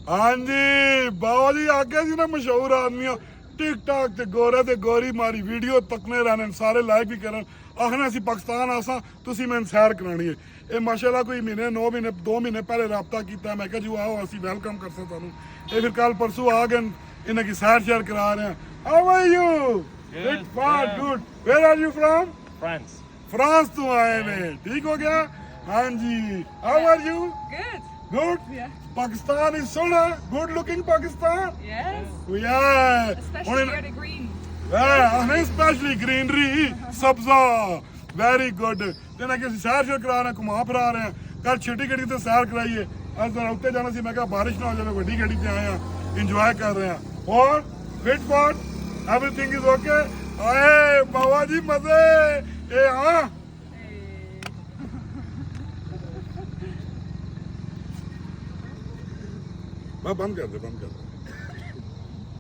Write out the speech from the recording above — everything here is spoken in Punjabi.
ਹਾਂਜੀ ਬਾਬਾ ਜੀ ਆਗੇ ਸੀ ਨਾ ਮਸ਼ਹੂਰ ਆਦਮੀਆਂ टिकटॉक ਤੇ ਗੋਰਾ ਤੇ ਗੋਰੀ ਮਾਰੀ ਵੀਡੀਓ ਤੱਕਨੇ ਰਹਿਣ ਸਾਰੇ ਲਾਈਕ ਵੀ ਕਰਨ ਆਖਣਾ ਅਸੀਂ ਪਾਕਿਸਤਾਨ ਆਸਾਂ ਤੁਸੀਂ ਮੈਨੂੰ ਸੈਰ ਕਰਾਣੀ ਹੈ ਇਹ ਮਾਸ਼ਾਅੱਲਾ ਕੋਈ ਮਹੀਨੇ 9 ਮਹੀਨੇ 2 ਮਹੀਨੇ ਪਹਿਲੇ ਰਾਬਤਾ ਕੀਤਾ ਮੈਂ ਕਿਹਾ ਜੀ ਆਓ ਅਸੀਂ ਵੈਲਕਮ ਕਰਸਾਂ ਤੁਹਾਨੂੰ ਇਹ ਫਿਰ ਕੱਲ ਪਰਸੋਂ ਆ ਗਏ ਇਹਨਾਂ ਕੀ ਸੈਰ ਕਰਾ ਰਹੇ ਹਾਂ how are you good for good where are you from France ਤੋਂ ਆਏ ਨੇ ਠੀਕ ਹੋ ਗਿਆ ਹਾਂਜੀ how are you Good. Good? Yeah. Pakistan is so good looking Pakistan. Yes. Yeah. Especially where the green. Yeah, and especially greenery, sabza. Very good. ਤੇ ਨਾ ਕਿ ਅਸੀਂ ਸੈਰ ਕਰਾ ਰਹੇ ਘੁਮਾ ਫਿਰਾ ਰਹੇ ਕੱਲ ਛੋਟੀ ਗੱਡੀ ਤੇ ਸੈਰ ਕਰਾਈਏ ਅੱਜ ਤਾਂ ਉੱਤੇ ਜਾਣਾ ਸੀ ਮੈਂ ਕਿਹਾ ਬਾਰਿਸ਼ ਨਾ ਹੋ ਜਾਵੇ ਵੱਡੀ ਗੱਡੀ ਤੇ ਆਏ ਆ ਇੰਜੋਏ ਕਰ ਰਹੇ ਆ ਹੋਰ ਫਿਟ ਫਾਟ ਐਵਰੀਥਿੰਗ ਇਜ਼ ਓਕੇ ਆਏ ਬਾਬਾ ਜੀ ਮਜ਼ੇ ਇਹ ਹਾਂ मैं बंद कर दे